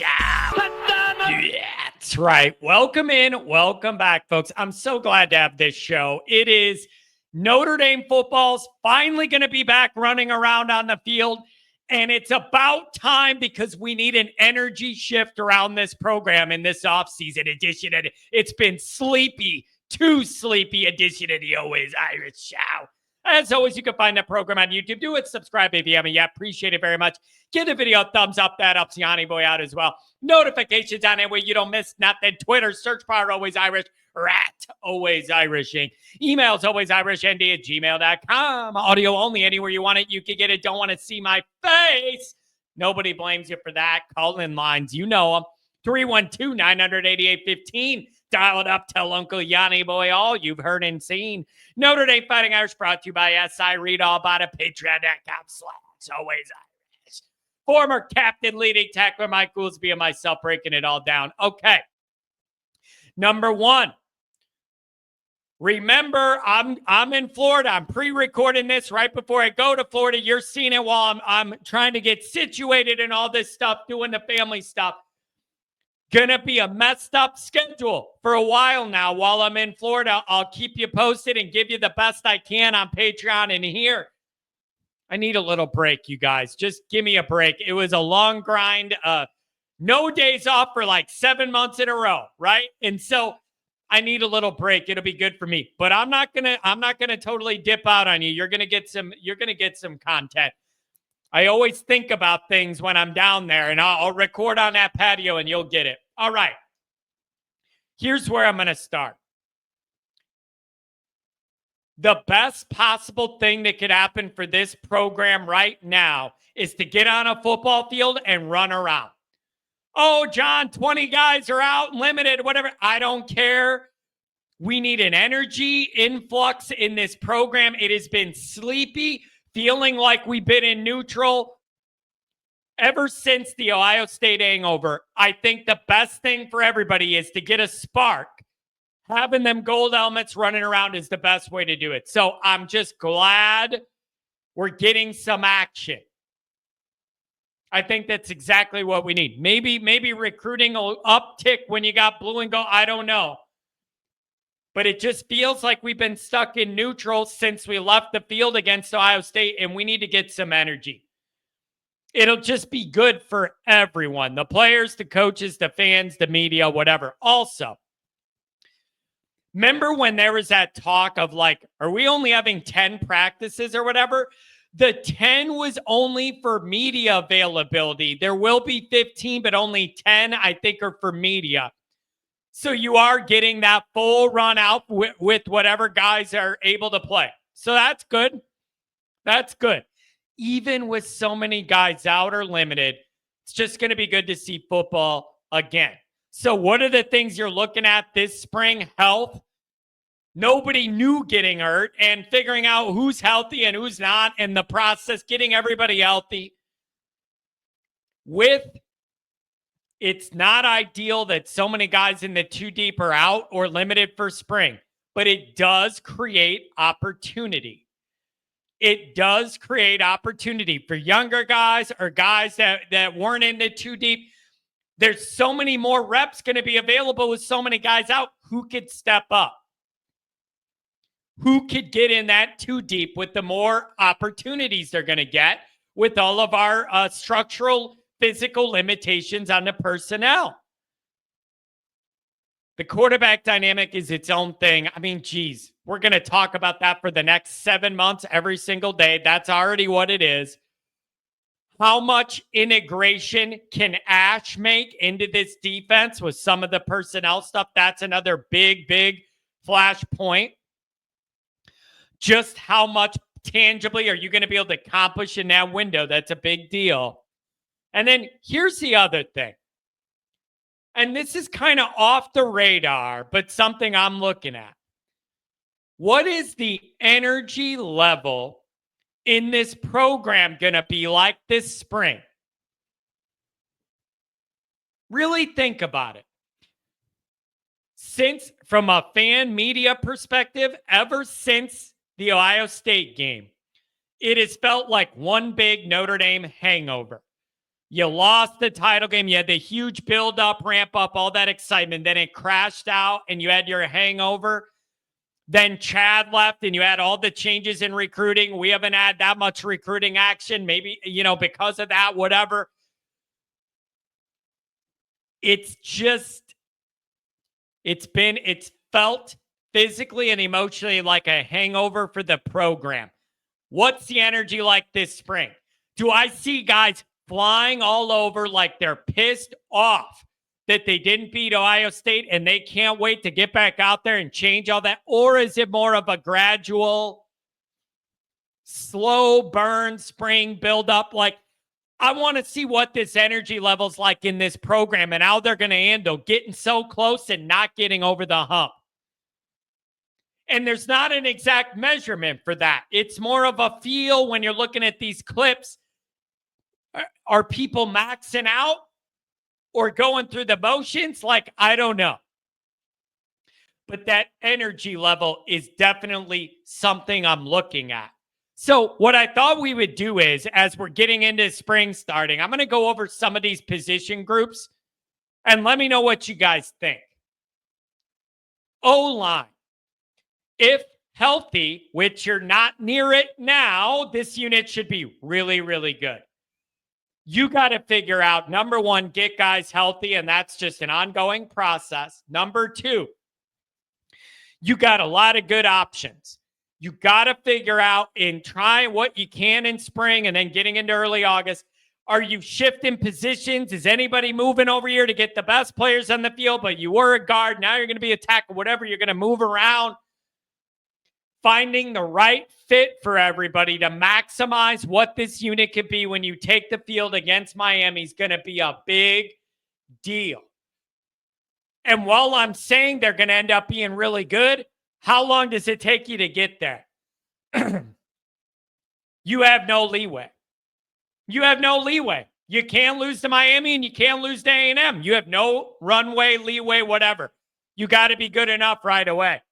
shout. That's right. Welcome in. Welcome back, folks. I'm so glad to have this show. It is Notre Dame football's finally going to be back running around on the field. And it's about time because we need an energy shift around this program in this offseason edition. And it's been sleepy, too sleepy edition of the Always Irish Show. As always, you can find that program on YouTube. Do it. Subscribe if you haven't yet. Appreciate it very much. Give the video a thumbs up. That helps Yanni Boy out as well. Notifications on it where you don't miss nothing. Twitter, search bar Always Irish or at Always Irishing. Emails alwaysirishnd@gmail.com. Audio only. Anywhere you want it, you can get it. Don't want to see my face. Nobody blames you for that. Call in lines. You know them. 312-900-8815. Dial it up. Tell Uncle Yanni Boy all you've heard and seen. Notre Dame Fighting Irish brought to you by SI. Read all about it. Patreon.com/Always Irish. Former captain, leading tackler Mike Goolsby and myself breaking it all down. Okay. Number one. Remember, I'm in Florida. I'm pre-recording this right before I go to Florida. You're seeing it while I'm trying to get situated and all this stuff, doing the family stuff. Gonna be a messed up schedule for a while now while I'm in Florida. I'll keep you posted and give you the best I can on Patreon and here. I need a little break, you guys. Just give me a break. It was a long grind. No days off for like 7 months in a row, right? And so I need a little break. It'll be good for me. But I'm not gonna totally dip out on you. You're gonna get some content. I always think about things when I'm down there, and I'll record on that patio and you'll get it. All right. Here's where I'm going to start. The best possible thing that could happen for this program right now is to get on a football field and run around. Oh, John, 20 guys are out, limited, whatever. I don't care. We need an energy influx in this program. It has been sleepy, feeling like we've been in neutral ever since the Ohio State hangover. I think the best thing for everybody is to get a spark. Having them gold helmets running around is the best way to do it. So I'm just glad we're getting some action. I think that's exactly what we need. Maybe recruiting will uptick when you got blue and gold. I don't know. But it just feels like we've been stuck in neutral since we left the field against Ohio State, and we need to get some energy. It'll just be good for everyone, the players, the coaches, the fans, the media, whatever. Also, remember when there was that talk of like, are we only having 10 practices or whatever? The 10 was only for media availability. There will be 15, but only 10, I think, are for media. So you are getting that full run out with whatever guys are able to play. So that's good. That's good. Even with so many guys out or limited, it's just going to be good to see football again. So what are the things you're looking at this spring? Health. Nobody knew getting hurt and figuring out who's healthy and who's not, and the process, getting everybody healthy. It's not ideal that so many guys in the two deep are out or limited for spring, but it does create opportunity. It does create opportunity for younger guys or guys that weren't in the two deep. There's so many more reps going to be available with so many guys out. Who could step up? Who could get in that two deep with the more opportunities they're going to get with all of our structural physical limitations on the personnel? The quarterback dynamic is its own thing. I mean, geez, we're going to talk about that for the next 7 months every single day. That's already what it is. How much integration can Ash make into this defense with some of the personnel stuff? That's another big flashpoint. Just how much tangibly are you going to be able to accomplish in that window? That's a big deal. And then here's the other thing. And this is kind of off the radar, but something I'm looking at. What is the energy level in this program going to be like this spring? Really think about it. Since, from a fan media perspective, ever since the Ohio State game, it has felt like one big Notre Dame hangover. You lost the title game. You had the huge build up, ramp up, all that excitement. Then it crashed out and you had your hangover. Then Chad left and you had all the changes in recruiting. We haven't had that much recruiting action. Maybe, because of that, whatever. It's felt physically and emotionally like a hangover for the program. What's the energy like this spring? Do I see guys flying all over like they're pissed off that they didn't beat Ohio State and they can't wait to get back out there and change all that? Or is it more of a gradual, slow burn spring build up? Like, I want to see what this energy level's like in this program and how they're going to handle getting so close and not getting over the hump. And there's not an exact measurement for that. It's more of a feel when you're looking at these clips. Are people maxing out or going through the motions? Like, I don't know. But that energy level is definitely something I'm looking at. So what I thought we would do is, as we're getting into spring starting, I'm going to go over some of these position groups and let me know what you guys think. O-line. If healthy, which you're not near it now, this unit should be really, really good. You got to figure out, number one, get guys healthy, and that's just an ongoing process. Number two, you got a lot of good options. You got to figure out and try what you can in spring and then getting into early August. Are you shifting positions? Is anybody moving over here to get the best players on the field, but you were a guard, now you're going to be a tackle, whatever, you're going to move around. Finding the right fit for everybody to maximize what this unit could be when you take the field against Miami is going to be a big deal. And while I'm saying they're going to end up being really good, how long does it take you to get there? You have no leeway. You have no leeway. You can't lose to Miami and you can't lose to A&M. You have no runway, leeway, whatever. You got to be good enough right away.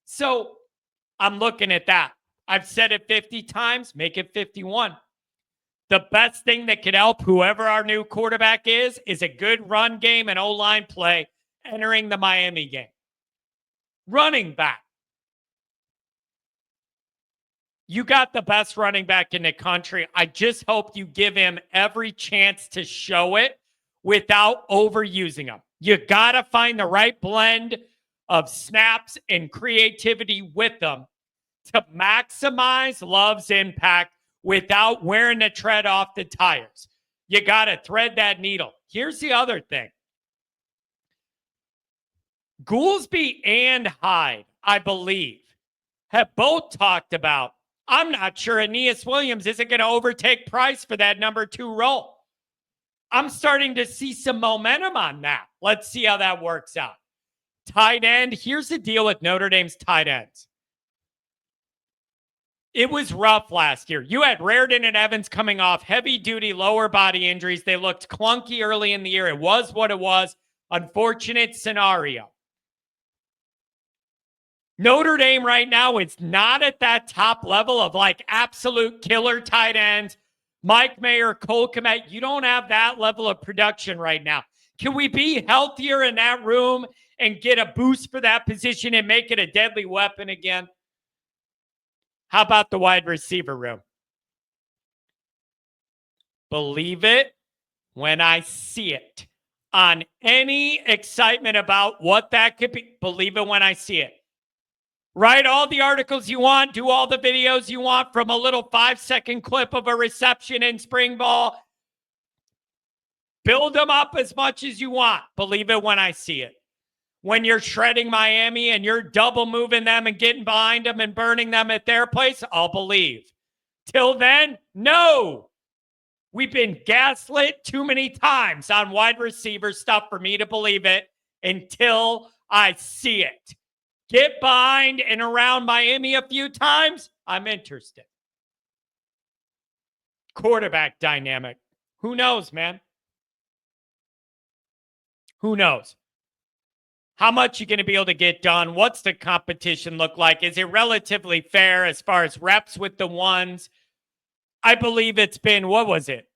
So I'm looking at that. I've said it 50 times, make it 51. The best thing that could help whoever our new quarterback is a good run game and O-line play entering the Miami game. Running back. You got the best running back in the country. I just hope you give him every chance to show it without overusing him. You got to find the right blend of snaps and creativity with them to maximize Love's impact without wearing the tread off the tires. You got to thread that needle. Here's the other thing. Goolsby and Hyde, I believe, have both talked about, I'm not sure Aeneas Williams isn't going to overtake Price for that number 2 role. I'm starting to see some momentum on that. Let's see how that works out. Tight end, here's the deal with Notre Dame's tight ends. It was rough last year. You had Raridan and Evans coming off heavy-duty lower body injuries. They looked clunky early in the year. It was what it was. Unfortunate scenario. Notre Dame right now is not at that top level of like absolute killer tight ends. Mike Mayer, Cole Kmet, you don't have that level of production right now. Can we be healthier in that room and get a boost for that position and make it a deadly weapon again? How about the wide receiver room? Believe it when I see it. On any excitement about what that could be, believe it when I see it. Write all the articles you want, do all the videos you want from a little 5-second clip of a reception in spring ball. Build them up as much as you want. Believe it when I see it. When you're shredding Miami and you're double moving them and getting behind them and burning them at their place, I'll believe. Till then, no. We've been gaslit too many times on wide receiver stuff for me to believe it until I see it. Get behind and around Miami a few times, I'm interested. Quarterback dynamic. Who knows, man? Who knows? How much you going to be able to get done? What's the competition look like? Is it relatively fair as far as reps with the ones? I believe it's been, what was it?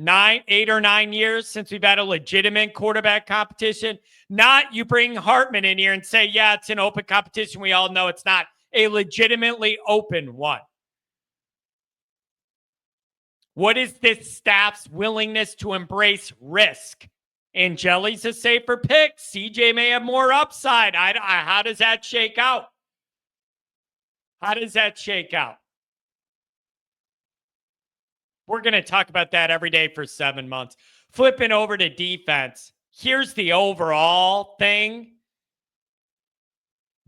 8 or 9 years since we've had a legitimate quarterback competition. Not you bring Hartman in here and say, yeah, it's an open competition. We all know it's not a legitimately open one. What is this staff's willingness to embrace risk? And Gillis a safer pick. CJ may have more upside. How does that shake out? How does that shake out? We're going to talk about that every day for 7 months. Flipping over to defense. Here's the overall thing.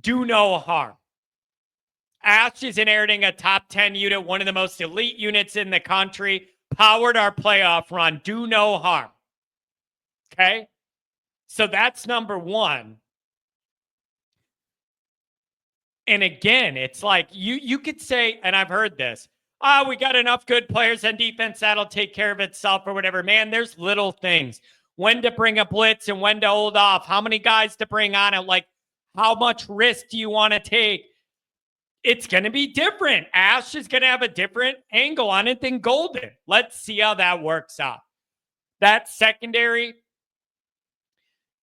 Do no harm. Ash is inheriting a top 10 unit, one of the most elite units in the country, powered our playoff run. Do no harm. Okay? So that's number one. And again, it's like you could say, and I've heard this, we got enough good players on defense, that'll take care of itself or whatever. Man, there's little things. When to bring a blitz and when to hold off. How many guys to bring on it. Like, how much risk do you want to take? It's going to be different. Ash is going to have a different angle on it than Golden. Let's see how that works out. That secondary,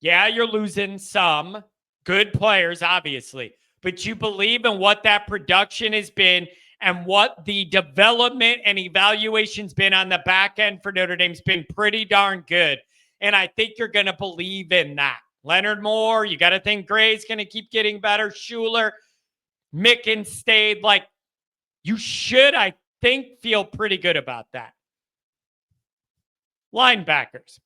yeah, you're losing some good players, obviously. But you believe in what that production has been and what the development and evaluation's been on the back end for Notre Dame's been pretty darn good. And I think you're going to believe in that. Leonard Moore, you got to think Gray's going to keep getting better. Schuler, Mickens stayed. Like, you should, I think, feel pretty good about that. Linebackers.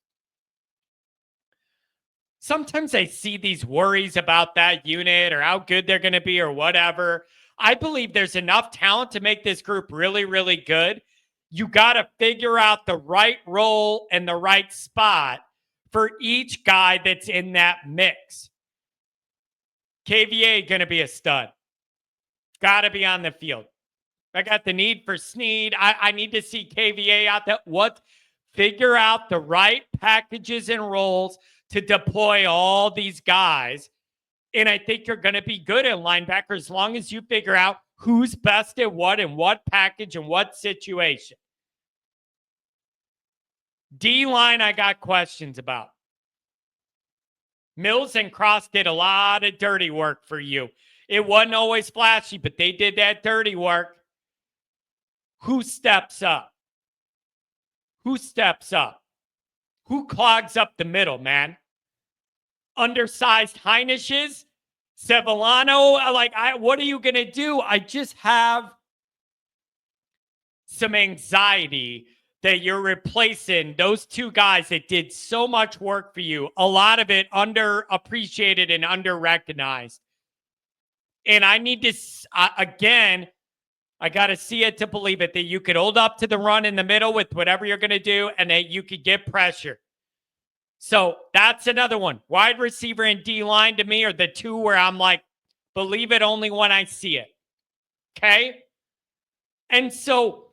Sometimes I see these worries about that unit or how good they're going to be or whatever. I believe there's enough talent to make this group really, really good. You got to figure out the right role and the right spot for each guy that's in that mix. KVA going to be a stud. Got to be on the field. I got the need for Snead. I need to see KVA out there. Figure out the right packages and roles to deploy all these guys. And I think you're going to be good at linebacker as long as you figure out who's best at what and what package and what situation. D-line, I got questions about. Mills and Cross did a lot of dirty work for you. It wasn't always flashy, but they did that dirty work. Who steps up? Who steps up? Who clogs up the middle, man? Undersized Heinishes? Sevillano? What are you going to do? I just have some anxiety that you're replacing those two guys that did so much work for you. A lot of it underappreciated and under-recognized. And I need to, again, I got to see it to believe it, that you could hold up to the run in the middle with whatever you're going to do and that you could get pressure. So that's another one. Wide receiver and D-line to me are the two where I'm like, believe it only when I see it. Okay? And so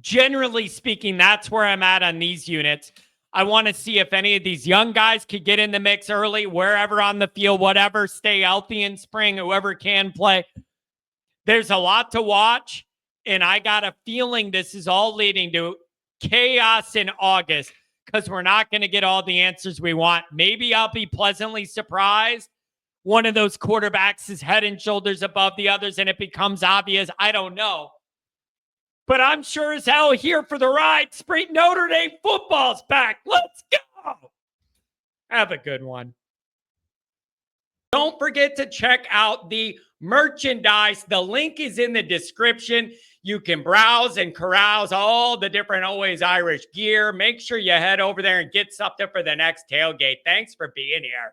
generally speaking, that's where I'm at on these units. I want to see if any of these young guys could get in the mix early, wherever on the field, whatever, stay healthy in spring, whoever can play. There's a lot to watch, and I got a feeling this is all leading to chaos in August because we're not going to get all the answers we want. Maybe I'll be pleasantly surprised. One of those quarterbacks is head and shoulders above the others, and it becomes obvious. I don't know. But I'm sure as hell here for the ride. Spring Notre Dame football's back. Let's go. Have a good one. Don't forget to check out the merchandise. The link is in the description. You can browse and carouse all the different Always Irish gear. Make sure you head over there and get something for the next tailgate. Thanks for being here.